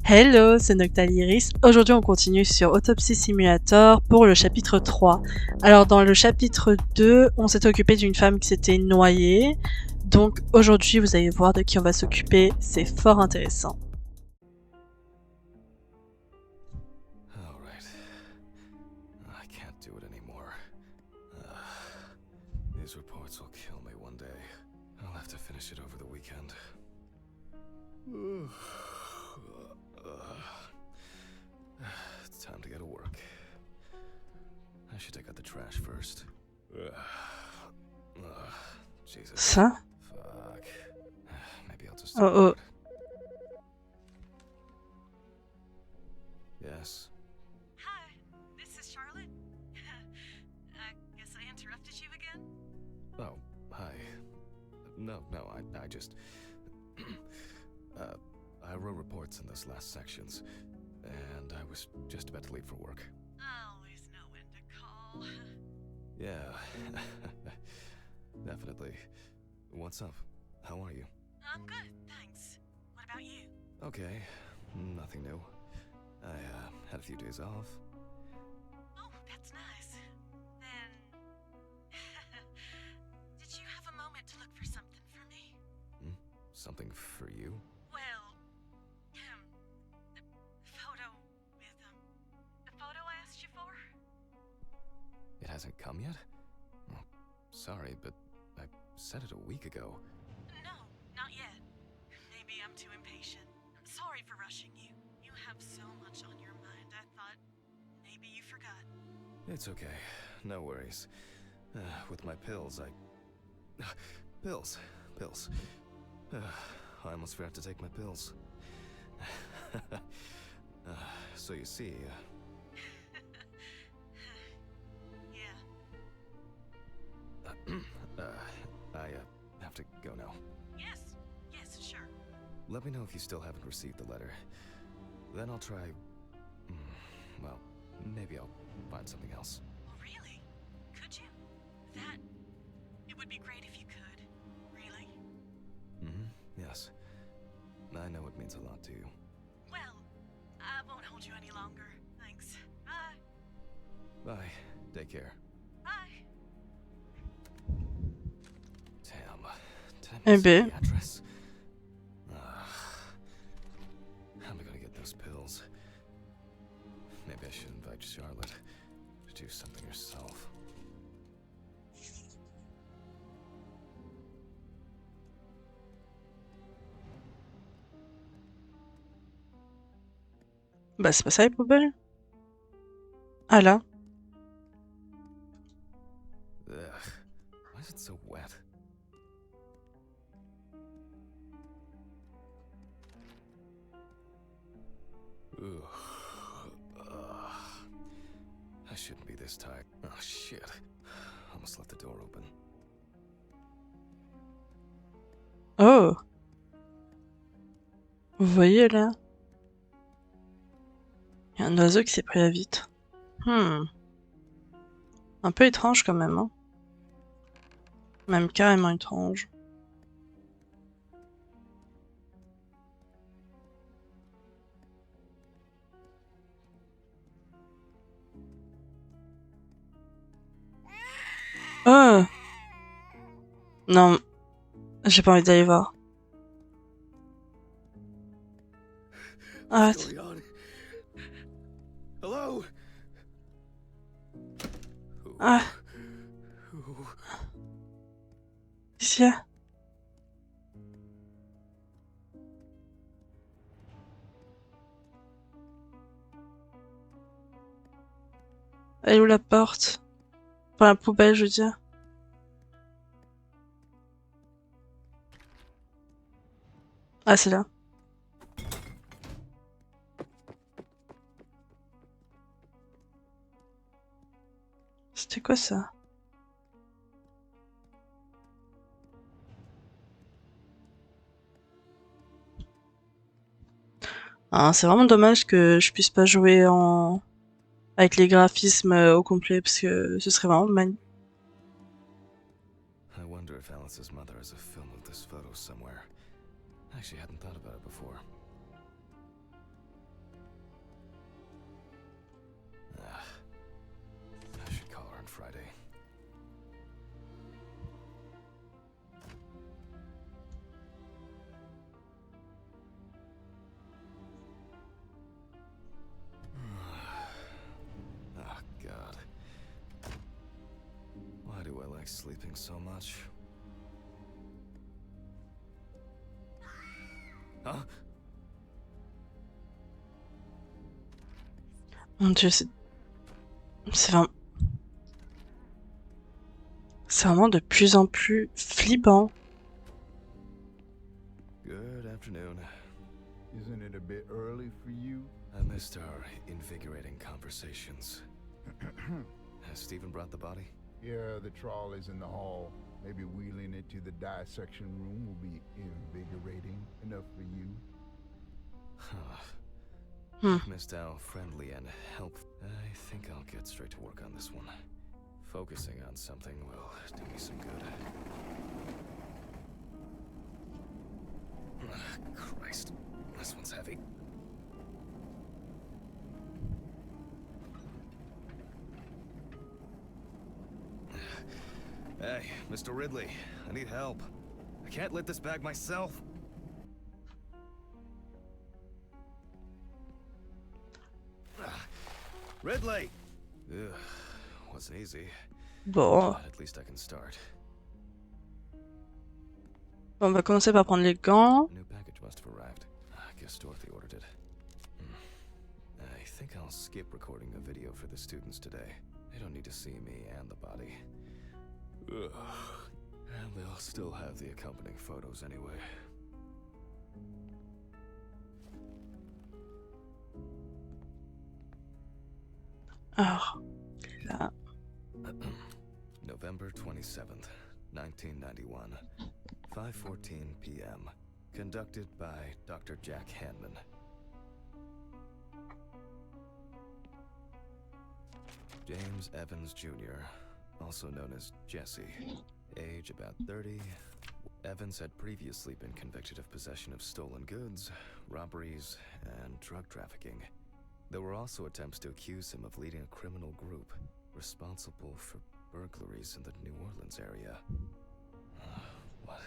Hello, c'est Noctaliris. Aujourd'hui, on continue sur Autopsy Simulator pour le chapitre 3. Alors, dans le chapitre 2, on s'est occupé d'une femme qui s'était noyée. Donc, aujourd'hui, vous allez voir de qui on va s'occuper. C'est fort intéressant. These reports will kill me one day. I'll have to finish it over the weekend. It's time to go to work. I should take out the trash first. Jesus. Ça? Fuck. Maybe I'll just. Oh. Yes. Hi, this is Charlotte. I guess I interrupted you again? Oh, hi. No, I just... I wrote reports in those last sections, and I was just about to leave for work. I always know when to call. Yeah, definitely. What's up? How are you? I'm good, thanks. What about you? Okay, nothing new. I, had a few days off. Oh, that's nice. Then... Did you have a moment to look for something for me? Something for you? Well, the photo with, the photo I asked you for? It hasn't come yet? Oh, sorry, but I said it a week ago. No, not yet. Maybe I'm too impatient. I'm sorry for rushing you. You have so much on your mind, I thought maybe you forgot. It's okay, no worries. With my pills, Pills. I almost forgot to take my pills. So you see... Yeah. I have to go now. Yes, sure. Let me know if you still haven't received the letter. Then I'll try... well, maybe I'll find something else. Oh, really? Could you? It would be great if you could. Really? Yes. I know it means a lot to you. Well, I won't hold you any longer. Thanks. Bye. Bye. Take care. Bye. Damn. Did I Eh miss ben. the address? How am I gonna get those pills? Maybe I should invite Charlotte to do something herself. Bah, c'est pas ça les poubelles? Ah là. Ugh. Why is it so wet? Ugh. I shouldn't be this tired. Oh shit. Almost left the door open. Oh. Vous voyez là? Il y a un oiseau qui s'est pris la vitre. Un peu étrange quand même, hein. Même carrément étrange. Oh! Non, j'ai pas envie d'aller voir. Arrête. Hello? Ah. Qu'est-ce qu'il y a? Elle est où la porte? Enfin, la poubelle, je veux dire. Ah, c'est là. C'était quoi ça? Ah, c'est vraiment dommage que je puisse pas jouer avec les graphismes au complet parce que ce serait vraiment magnifique. I wonder if Alice's mother has a film of this photo somewhere. I actually hadn't thought about it before. sleeping so much. Huh? Mon Dieu, c'est vraiment... c'est vraiment de plus en plus flippant. Good afternoon. Isn't it a bit early for you? I missed our invigorating conversations. Has Stephen brought the body? Yeah, the trolley's in the hall. Maybe wheeling it to the dissection room will be invigorating enough for you. Missed how friendly and helpful. I think I'll get straight to work on this one. Focusing on something will do me some good. Christ, this one's heavy. Hey, Mr. Ridley, I need help. I can't lift this bag myself. Ridley! Ugh, wasn't easy. Bon. But at least I can start. On va commencer par prendre les gants. A new package must have arrived. I guess Dorothy ordered it. I think I'll skip recording a video for the students today. They don't need to see me and the body. Ugh. And they'll still have the accompanying photos anyway. Alors, là. November 27th, 1991, 5:14 p.m. Conducted by Dr. Jack Hanman. James Evans Jr., also known as Jesse, age about 30. Evans had previously been convicted of possession of stolen goods, robberies, and drug trafficking. There were also attempts to accuse him of leading a criminal group responsible for burglaries in the New Orleans area. What?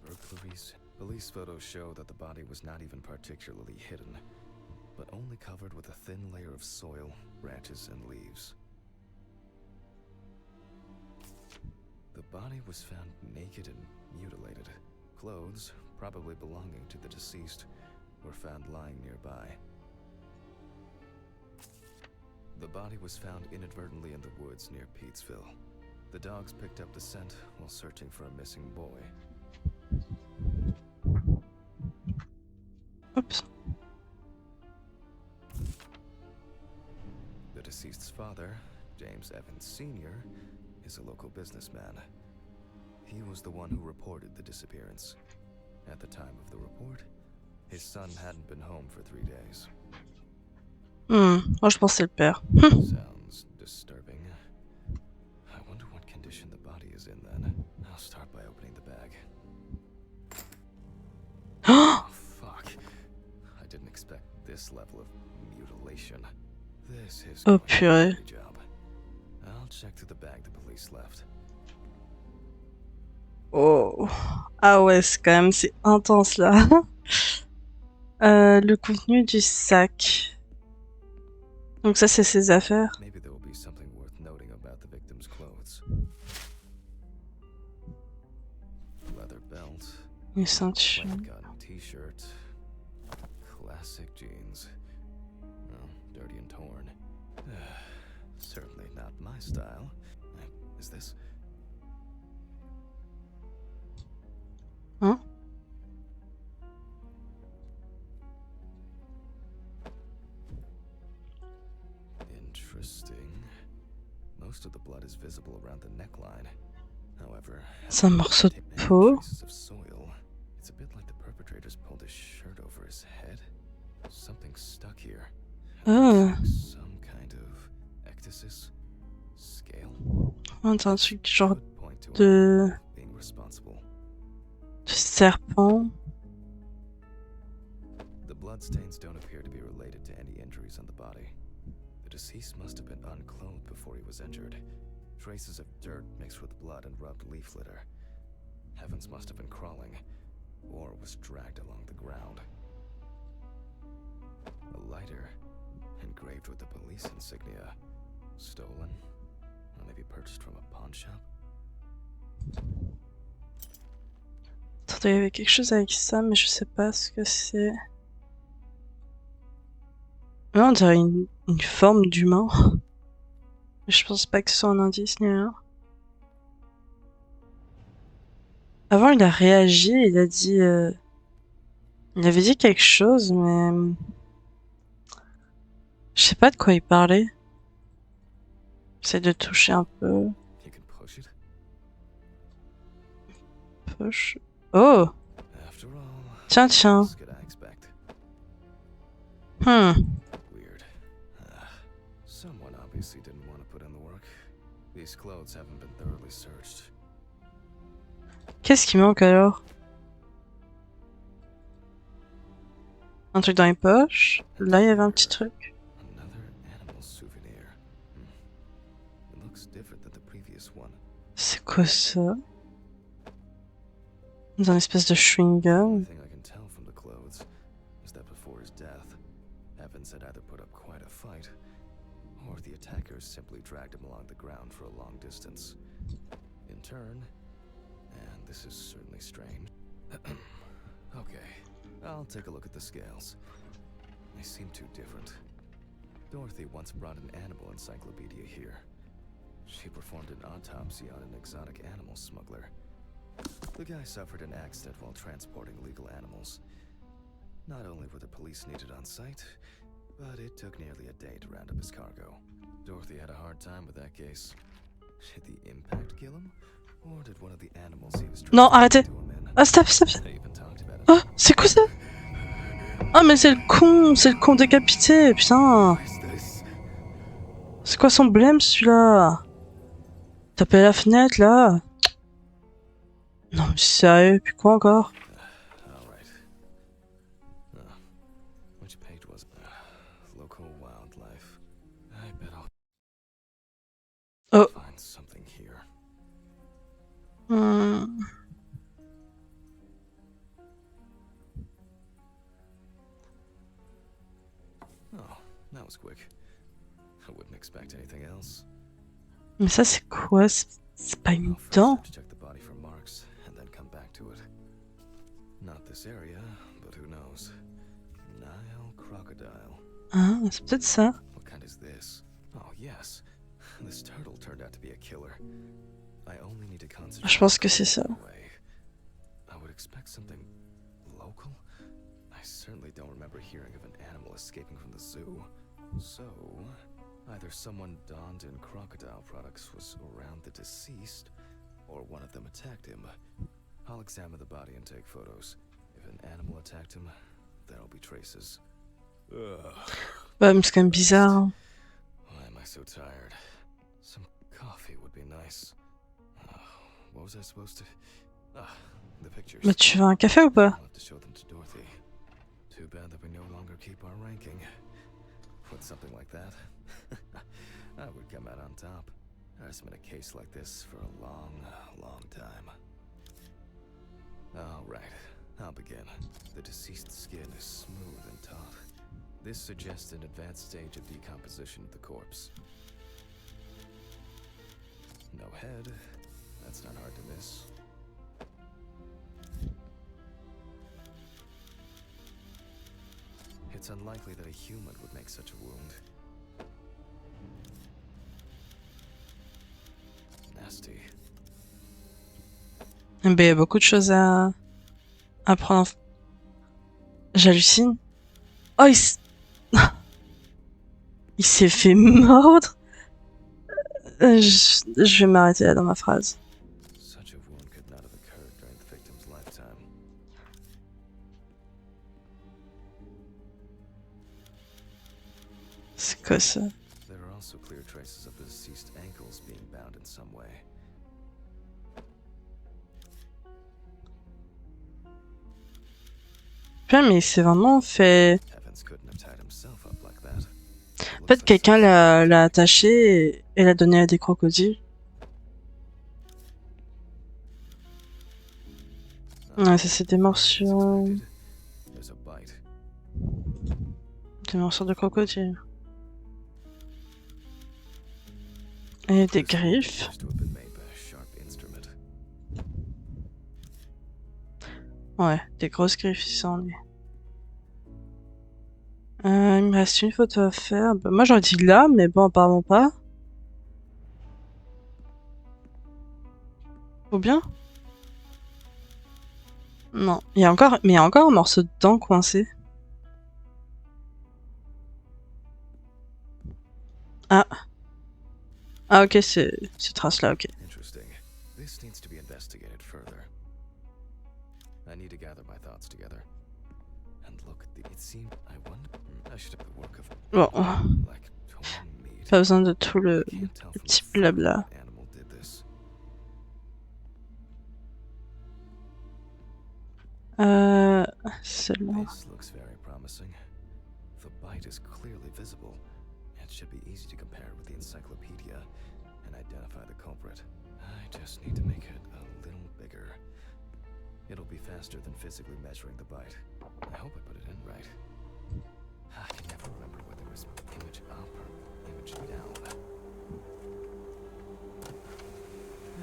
Burglaries? Police photos show that the body was not even particularly hidden, but only covered with a thin layer of soil, branches, and leaves. The body was found naked and mutilated. Clothes, probably belonging to the deceased, were found lying nearby. The body was found inadvertently in the woods near Peetsville. The dogs picked up the scent while searching for a missing boy. Oops. The deceased's father, James Evans Sr., is a local businessman. He was the one who reported the disappearance. At the time of the report, his son hadn't been home for 3 days. Moi je pense que c'est le père. Sounds disturbing. I wonder what condition the body is in then. I'll start by opening the bag. Oh, fuck. I didn't expect this level of mutilation. This is Oh going to be a purée. dirty job. I'll check through the bag the police left. Oh. Ah ouais, c'est quand même, c'est intense là. Le contenu du sac. Donc ça c'est ses affaires. Maybe there will be something worth noting about the victim's clothes. Leather belt, Une ceinture. flame gun t-shirt, classic jeans. Well, dirty and torn. Certainly not my style. Is this? Hein? Interesting. Most of the blood is visible around the neckline. However, C'est un morceau de many peau. traces of soil. It's a bit like the perpetrators pulled his shirt over his head. Something stuck here. Ah. Some kind of ectasis scale. C'est un truc genre Could point to de, being responsible. de serpent. The bloodstains don't appear to be related to any injuries on the body. The deceased must have been unclothed before he was injured. Traces of dirt mixed with blood and rubbed leaf litter. Evans must have been crawling, or was dragged along the ground. A lighter, engraved with the police insignia. Stolen? Or maybe purchased from a pawn shop? Attendez, il y avait quelque chose avec ça, mais je sais pas ce que c'est. Là, on dirait une forme d'humain. Je pense pas que ce soit un indice ni rien. Avant, il a réagi, il a dit... Il avait dit quelque chose, mais... Je sais pas de quoi il parlait. J'essaie de toucher un peu. You can push it. Push. Oh! After all, Tiens, tiens. what could I expect? Weird. Someone obviously didn't want to put in the work. These clothes haven't been thoroughly searched. Qu'est-ce qui manque alors? Un truc dans les poches. Là, il y avait un petit truc. Another animal souvenir. It looks different than the previous one. C'est quoi ça? Dans une espèce de chewing The only gum. thing I can tell from the clothes is that before his death, Evans had either put up quite a fight, or the attackers simply dragged him along the ground for a long distance. In turn, and this is certainly strange. Okay, I'll take a look at the scales. They seem too different. Dorothy once brought an animal encyclopedia here. She performed an autopsy on an exotic animal smuggler. The guy suffered an accident while transporting illegal animals. Not only were the police needed on site, but it took nearly a day to round up his cargo. Dorothy had a hard time with that case. Did the impact kill him? Or did one of the animals he was Non, transporting arrêtez. do him in? Ah, stop, stop, stop. They even talked about it. Ah, c'est quoi ça? Ah, mais c'est le con décapité, putain. What is this? C'est quoi son blême, celui-là? Taper la fenêtre, là? Non, mais sérieux, puis quoi encore? All right. Which page was it? Local wildlife. I bet I'll Oh. find something here. Oh, that was quick. I wouldn't expect anything else. Mais ça, c'est quoi? C'est pas une I'll first dent? have to check the body for marks and then come back to it. Not this area, but who knows? Nile crocodile. Ah, c'est peut-être ça. What kind is this? Oh, yes. This turtle turned out to be a killer. I only need to concentrate. Je pense que c'est ça. Anyway, I would expect something local. I certainly don't remember hearing of an animal escaping from the zoo. So, either someone donned in crocodile products was around the deceased, or one of them attacked him. I'll examine the body and take photos. If an animal attacked him, there'll be traces. Bah, mais c'est quand même bizarre. Hein. Why am I so tired? Some coffee would be nice. What was I supposed to... the pictures. Mais tu veux un café ou pas? I'll have to show them to Dorothy. Too bad that we no longer keep our ranking. With something like that, I would come out on top. There hasn't been a case like this for a long, long time. Alright, I'll begin. The deceased skin is smooth and taut. This suggests an advanced stage of decomposition of the corpse. No head. That's not hard to miss. It's unlikely that a human would make such a wound. Nasty. Ben, il y a beaucoup de choses à prendre. J'hallucine. Oh, il s'est fait mordre. Je vais m'arrêter là dans ma phrase. Such a wound could not have occurred during the victim's lifetime. C'est quoi ça? There are also clear traces of the deceased ankles being bound in some way. Putain, mais c'est vraiment fait... Evans couldn't have tied himself up like that. En fait, quelqu'un l'a attaché et l'a donné à des crocodiles. Ouais, ça c'est des morsures... There's a bite. Des morsures de crocodile. Et des griffes. Seems to have been made by a sharp instrument. Ouais, des grosses griffes ici en est. Il me reste une photo à faire. Bah, moi j'aurais dit là, mais bon, apparemment pas. Ou bien? Non. Il y a encore, mais il y a encore un morceau de dent coincé. Ah. Ah, ok, c'est ces traces-là, ok. Interesting. This needs to be investigated further. I need to gather my thoughts together. And look at the. It seemed. I wonder. I should have the work of. Bon. Like torn meat. Pas besoin de tout le I can't tell from petit the photo blabla. what animal did this. Celle-là. This looks very promising. The bite is clearly visible. It should be easy to compare with the encyclopedia and identify the culprit. I just need to make it a little bigger. It'll be faster than physically measuring the bite. I hope I put it in right. I can never remember whether it was image up or image down.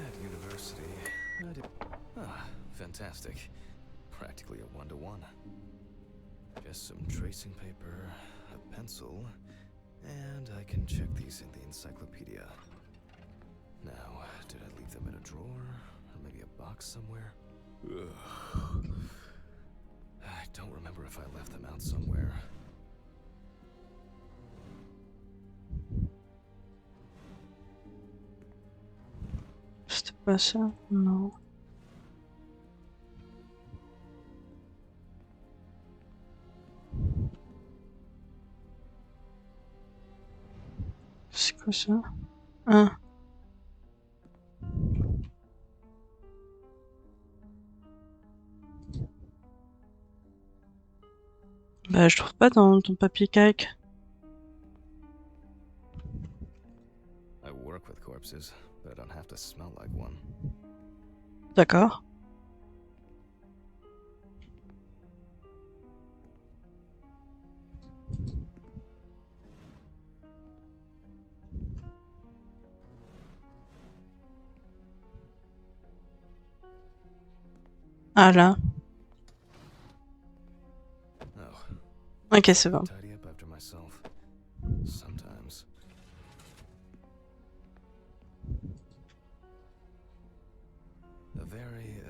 At university, I did. Ah, fantastic. Practically a one-to-one. Just some tracing paper, a pencil, and I can check these in the encyclopedia. Now, did I leave them in a drawer? Or maybe a box somewhere? Ugh. I don't remember if I left them out somewhere. C'était pas ça? Non. C'est quoi ça? Ah. Bah, je trouve pas dans ton papier cake. I work with corpses, but I don't have to smell like one. D'accord. Ah là. Oh, Ok, c'est bon. tidy up after myself. Sometimes. A very,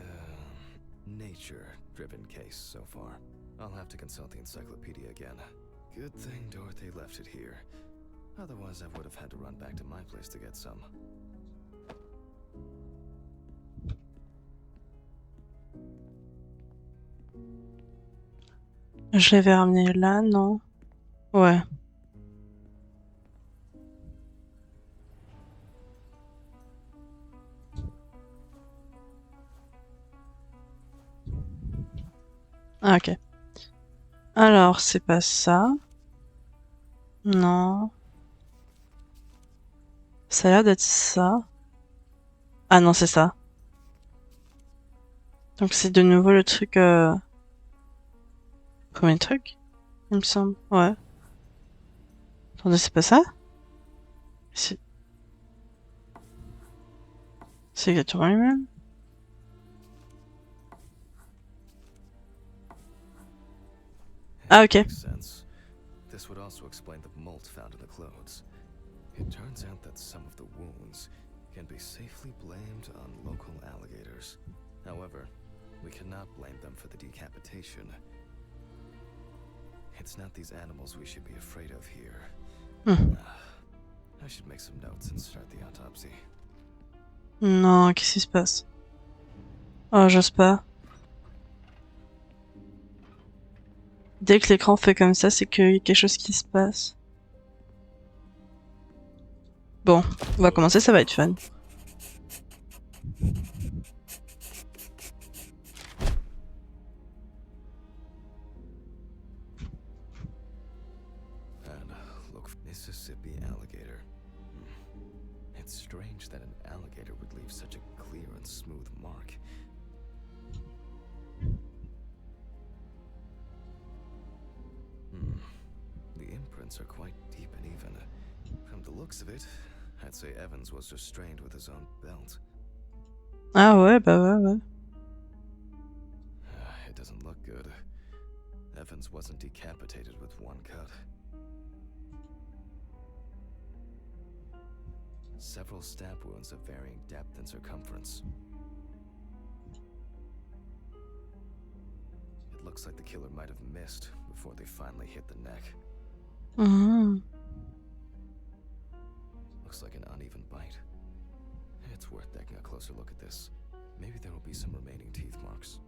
nature-driven case so far. I'll have to consult the encyclopedia again. Good thing Dorothy left it here. Otherwise, I would have had to run back to my place to get some. Je l'avais ramené là, non? Ouais. Ah, ok. Alors, c'est pas ça. Non. Ça a l'air d'être ça. Ah non, c'est ça. Donc c'est de nouveau le truc... Premier truc, il me semble. Ouais. Attendez, c'est pas ça? C'est exactement le même. Ah, ok. Makes sense. This would also explain the mold found in the clothes. It turns out that some of the wounds can be safely blamed on local alligators. However, we cannot blame them for the decapitation. It's not these animals we should be afraid of here. I should make some notes and start the autopsy. Non, qu'est-ce qui se passe? Oh, j'ose pas. Dès que l'écran fait comme ça, c'est qu'il y a quelque chose qui se passe. Bon, on va commencer, ça va être fun. And look, Mississippi alligator. It's strange that an alligator would leave such a clear and smooth mark. The imprints are quite deep and even. From the looks of it, I'd say Evans was restrained with his own belt. Ah ouais, bah ouais, ouais. It Evans wasn't decapitated with one cut. Several stab wounds of varying depth and circumference. It looks like the killer might have missed before they finally hit the neck. Looks like an uneven bite. It's worth taking a closer look at this. Maybe there will be some remaining teeth marks.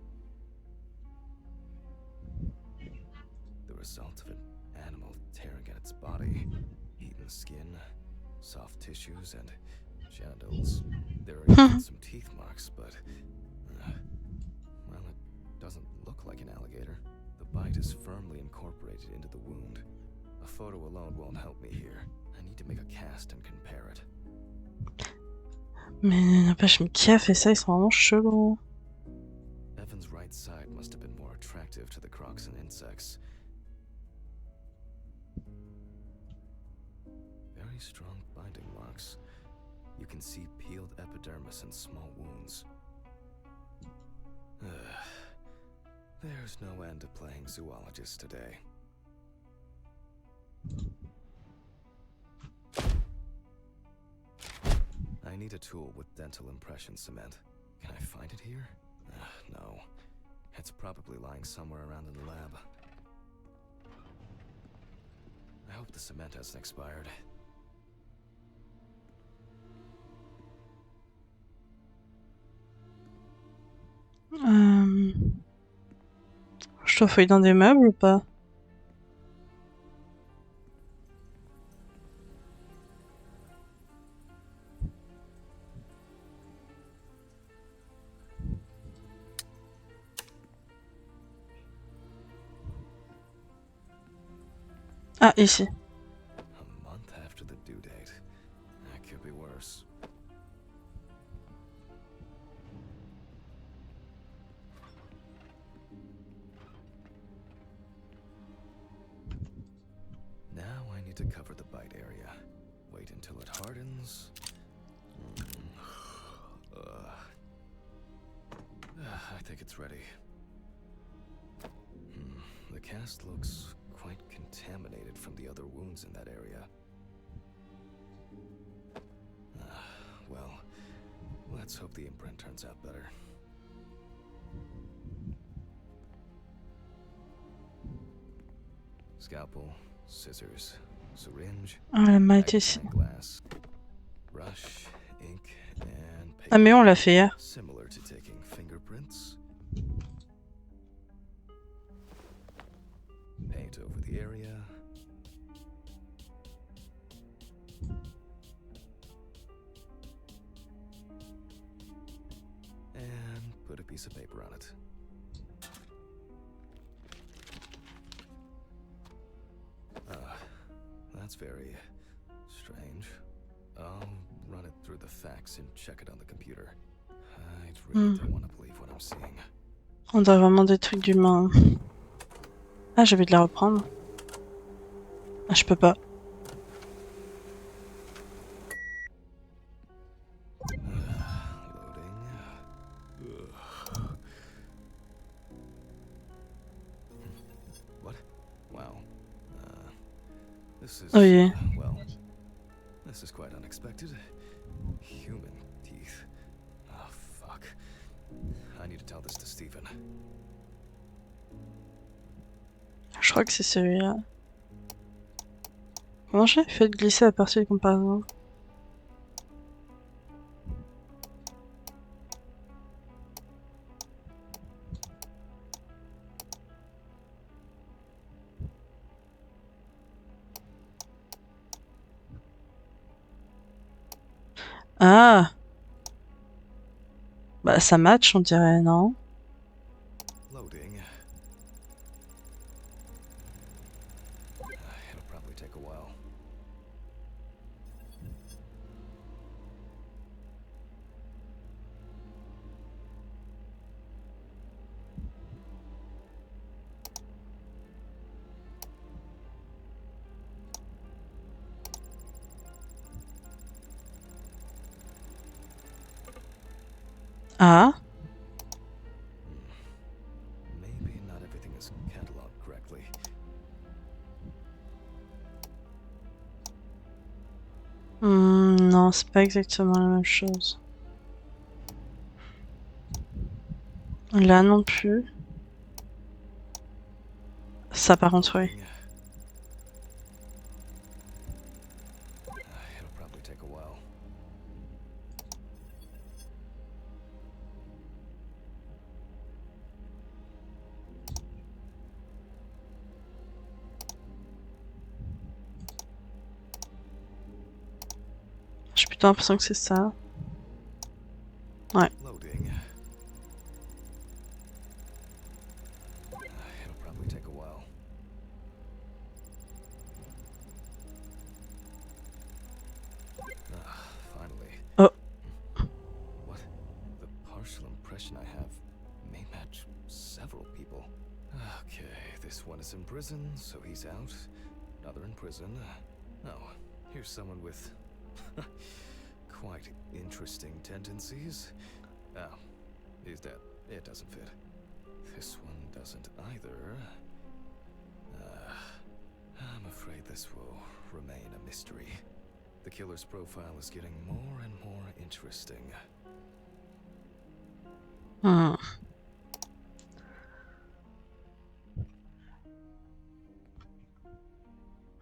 The result of an animal tearing at its body. Eaten skin, soft tissues, and genitals. There are even some teeth marks, but... well, it doesn't look like an alligator. The bite is firmly incorporated into the wound. A photo alone won't help me here. I need to make a cast and compare it. Mais n'empêche, mais qui a fait ça? Ils sont vraiment chelous. Evan's right side must have been more attractive to the crocs and insects. Very strong binding marks. You can see peeled epidermis and small wounds. There's no end to playing zoologist today. I need a tool with dental impression cement. Can I find it here? No. It's probably lying somewhere around in the lab. I hope the cement hasn't expired. Je dois fouiller dans des meubles ou pas? Ah, ici. A month after the due date. That could be worse. Now I need to cover the bite area. Wait until it hardens. I think it's ready. The cast looks quite contaminated from the other wounds in that area. Well, let's hope the imprint turns out better. Scalpel, scissors, syringe, Ah, la main est ici. glass, brush, ink, and paper. Ah, mais on l'a fait hier. Similar to taking fingerprints. Paint over the area. And put a piece of paper on it. That's very strange. I'll run it through the fax and check it on the computer. I really don't want to believe what I'm seeing. On dirait vraiment des trucs d'humains. Ah, je vais de la reprendre. Ah, je peux pas. Loading. What? Wow. This is... Oh yeah. Well, this is quite unexpected. Human teeth. Oh, fuck. I need to tell this to Stephen. Je crois que c'est celui-là. Comment j'ai fait de glisser la partie de comparaison? Ah! Bah ça match on dirait, non? Loading. It'll probably take a while. Ah? Maybe not everything is cataloged correctly. Non, c'est pas exactement la même chose. Là non plus. Ça par contre, oui. It'll probably take a while. J'ai plutôt l'impression que c'est ça. Ouais. Loading. It'll probably take a while. Finally. Oh. What? The partial impression I have may match several people. Okay, this one is in prison, so he's out. Another in prison. Oh, here's someone with quite interesting tendencies. Oh, he's dead. It doesn't fit. This one doesn't either. I'm afraid this will remain a mystery. The killer's profile is getting more and more interesting.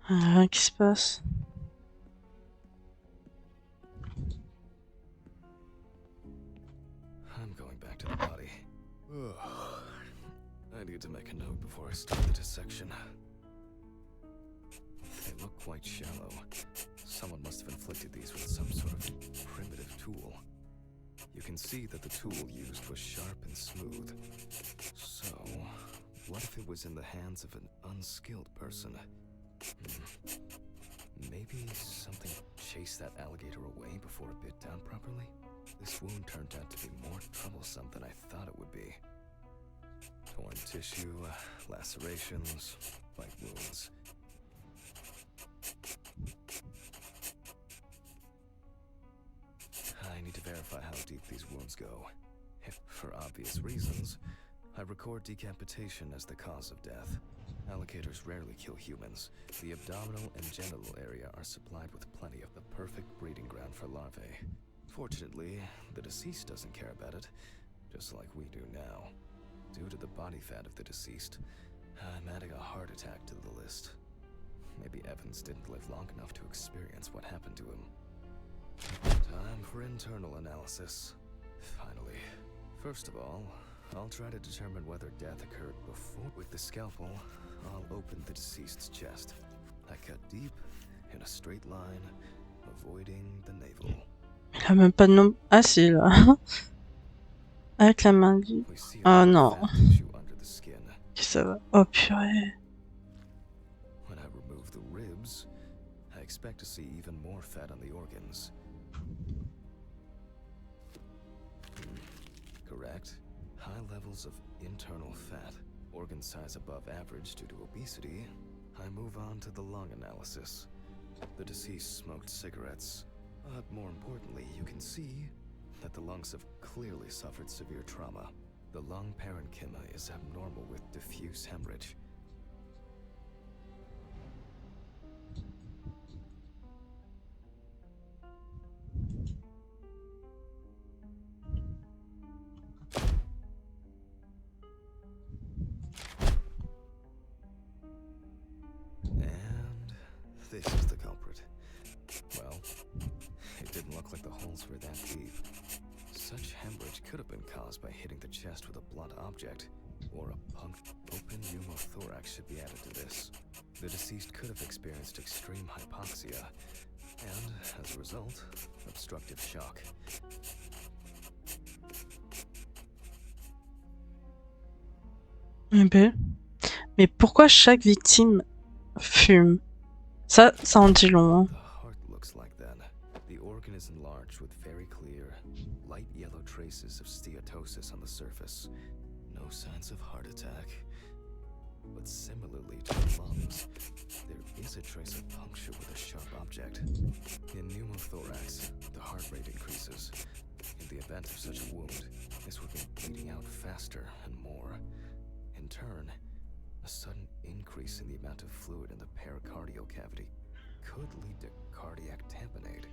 Rien qui se passe. I'm going back to the body. I need to make a note before I start the dissection. They look quite shallow. Someone must have inflicted these with some sort of primitive tool. You can see that the tool used was sharp and smooth. So, what if it was in the hands of an unskilled person? Maybe something chased that alligator away before it bit down properly? This wound turned out to be more troublesome than I thought it would be. Torn tissue, lacerations, bite wounds. I need to verify how deep these wounds go. If, for obvious reasons, I record decapitation as the cause of death. Alligators rarely kill humans. The abdominal and genital area are supplied with plenty of the perfect breeding ground for larvae. Fortunately, the deceased doesn't care about it, just like we do now. Due to the body fat of the deceased, I'm adding a heart attack to the list. Maybe Evans didn't live long enough to experience what happened to him. Time for internal analysis. Finally. First of all, I'll try to determine whether death occurred before. With the scalpel, I'll open the deceased's chest. I cut deep, in a straight line, avoiding the navel. Il a même pas de nom. Ah si, là. Avec la main libre. Oh non. Ça va. Oh purée. When I remove the ribs, I expect to see even more fat on the organs. Correct. High levels of internal fat, organ size above average due to obesity. I move on to the lung analysis. The deceased smoked cigarettes, but more importantly, you can see that the lungs have clearly suffered severe trauma. The lung parenchyma is abnormal with diffuse hemorrhage. And this is the culprit. Well, it didn't look like the holes were that deep. Such hemorrhage could have been caused by hitting the chest with a blunt object, or a open pneumothorax should be added to this. The deceased could have experienced extreme hypoxia, and, as a result, obstructive shock. Mais pourquoi chaque victime fume? Ça en dit long. Hein. The heart looks like that. The organ is enlarged with very clear, light yellow traces of steatosis on the surface. No signs of heart attack. But similarly to the lungs, there is a trace of puncture with a sharp object. In pneumothorax, the heart rate increases. In the event of such a wound, this would be bleeding out faster and more. In turn, a sudden increase in the amount of fluid in the pericardial cavity could lead to cardiac tamponade.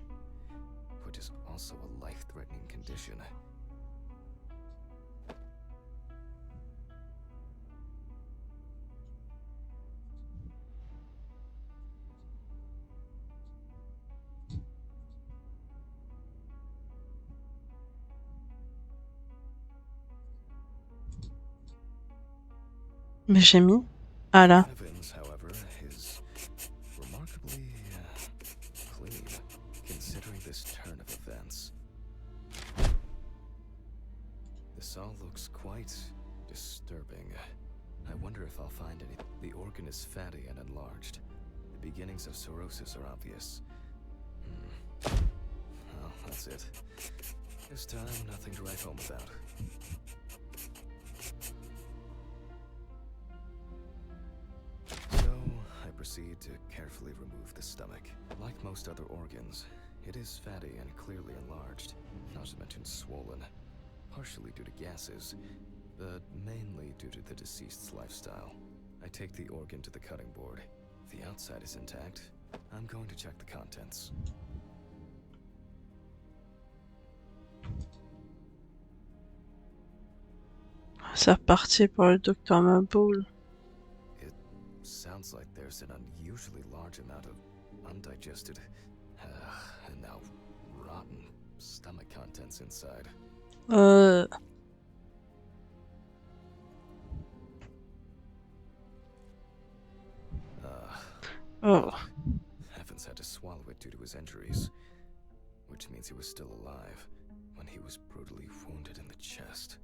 which is also a life-threatening condition. Mais j'ai mis. Ah là. Evans, however, is remarkably clean, considering this turn of events. This all looks quite disturbing. I wonder if I'll find any. The organ is fatty and enlarged. The beginnings of cirrhosis are obvious. Well, that's it. This time, nothing to write home about. I proceed to carefully remove the stomach. Like most other organs, it is fatty and clearly enlarged, not to mention swollen, partially due to gases, but mainly due to the deceased's lifestyle. I take the organ to the cutting board. If the outside is intact, I'm going to check the contents. C'est reparti pour le docteur Maboul. Sounds like there's an unusually large amount of undigested and now rotten stomach contents inside. Oh. Evans had to swallow it due to his injuries, which means he was still alive when he was brutally wounded in the chest.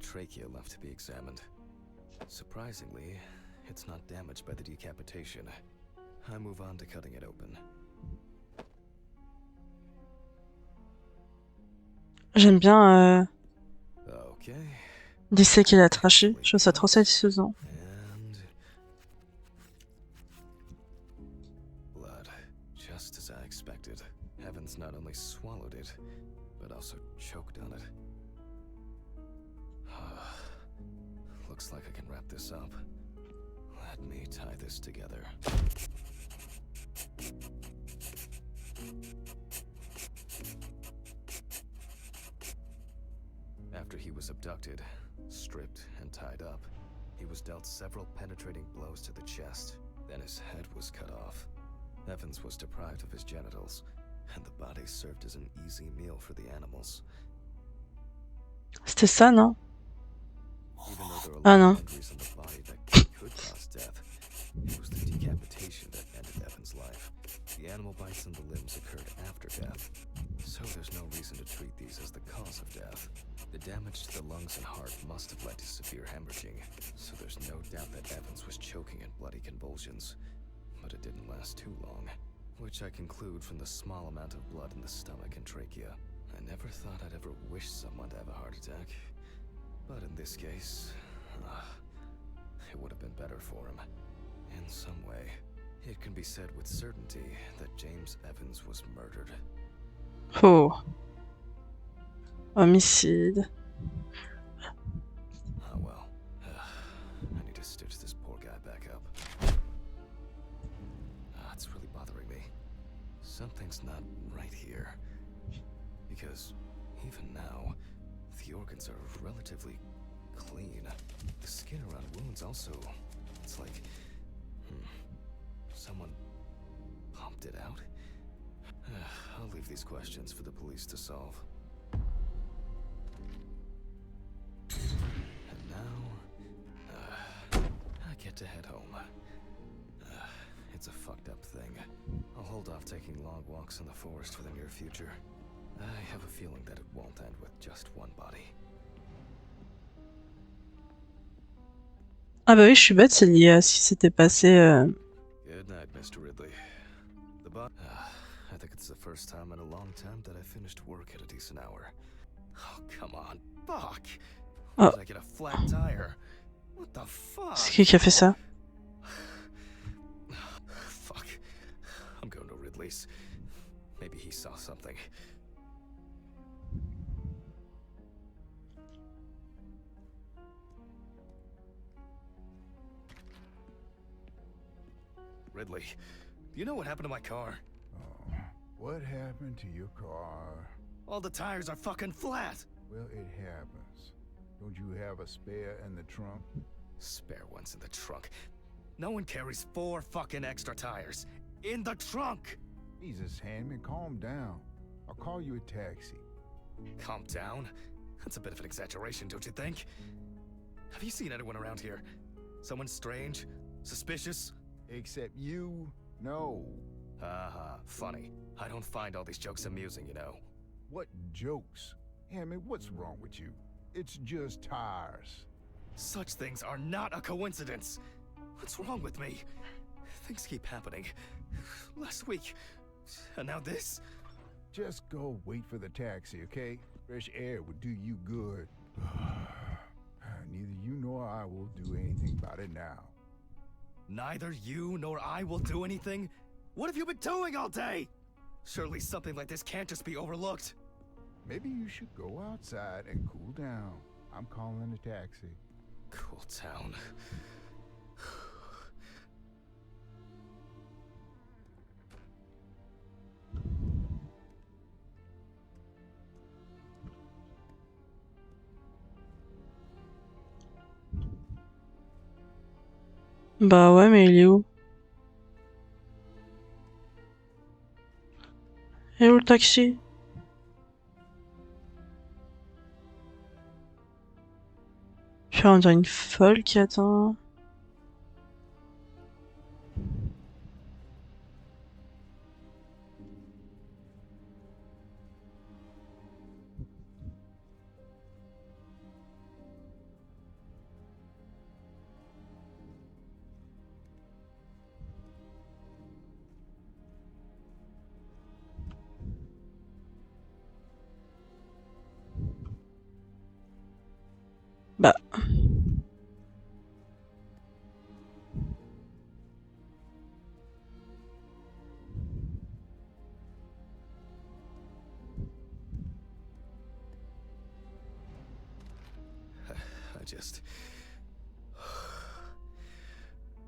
Trachea left to be examined. Surprisingly, it's not damaged by the decapitation. I move on to cutting it open. J'aime bien Okay. disséquer la trachée. Je trouve ça trop satisfaisant. And blood, just as I expected. Evans not only swallowed it, but also choked on it. Looks like I can wrap this up. Let me tie this together. After he was abducted, stripped, and tied up, he was dealt several penetrating blows to the chest. Then his head was cut off. Evans was deprived of his genitals, and the body served as an easy meal for the animals. C'était ça, non? Even though there Ah are non. injuries on the body that could cause death, it was the decapitation that ended Evan's life. The animal bites on the limbs occurred after death, so there's no reason to treat these as the cause of death. The damage to the lungs and heart must have led to severe hemorrhaging, so there's no doubt that Evans was choking in bloody convulsions. But it didn't last too long, which I conclude from the small amount of blood in the stomach and trachea. I never thought I'd ever wish someone to have a heart attack. But in this case, it would have been better for him. In some way, it can be said with certainty that James Evans was murdered. Oh. Homicide. Oh well. I need to stitch this poor guy back up. It's really bothering me. Something's not right here. Because even now, the organs are relatively clean. The skin around wounds also, it's like, someone pumped it out? I'll leave these questions for the police to solve. And now, I get to head home. It's a fucked up thing. I'll hold off taking long walks in the forest for the near future. I have a feeling that it won't end with just one body. Ah bah oui, je suis bête, c'est lié à ce qui s'était passé. Good night, Mr. Ridley. I think it's the first time in a long time that I finished work at a decent hour. Oh, come on, fuck! Why did I get a flat tire? What the fuck? C'est qui a fait ça? Ridley's. Maybe he saw something. Ridley, do you know what happened to my car? Oh, what happened to your car? All the tires are fucking flat! Well, it happens. Don't you have a spare in the trunk? Spare ones in the trunk. No one carries 4 fucking extra tires. In the trunk! Jesus, Handman, calm down. I'll call you a taxi. Calm down? That's a bit of an exaggeration, don't you think? Have you seen anyone around here? Someone strange? Suspicious? Except you? No. Haha, funny. I don't find all these jokes amusing, you know. What jokes? Handman, what's wrong with you? It's just tires. Such things are not a coincidence. What's wrong with me? Things keep happening. Last week, and now this? Just go wait for the taxi, okay? Fresh air would do you good. Neither you nor I will do anything about it now. Neither you nor I will do anything? What have you been doing all day? Surely something like this can't just be overlooked. Maybe you should go outside and cool down. I'm calling a taxi. Cool town. Bah ouais, mais il est où? Et où le taxi? Je suis on dirait une folle qui attend. Bah.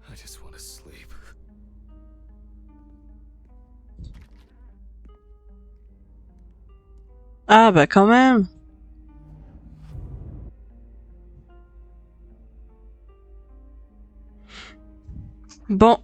I just want to sleep. Ah bah quand même. Bon.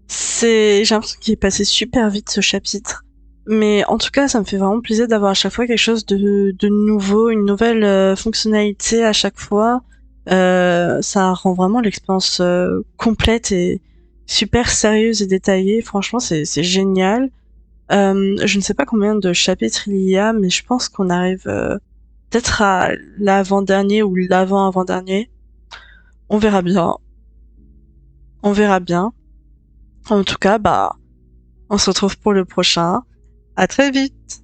J'ai l'impression qu'il est passé super vite ce chapitre. Mais en tout cas, ça me fait vraiment plaisir d'avoir à chaque fois quelque chose de nouveau, une nouvelle fonctionnalité à chaque fois. Ça rend vraiment l'expérience complète et super sérieuse et détaillée. Franchement, c'est génial. Je ne sais pas combien de chapitres il y a, mais je pense qu'on arrive peut-être à l'avant-dernier ou l'avant-avant-dernier. On verra bien. On verra bien. En tout cas, bah, on se retrouve pour le prochain. À très vite!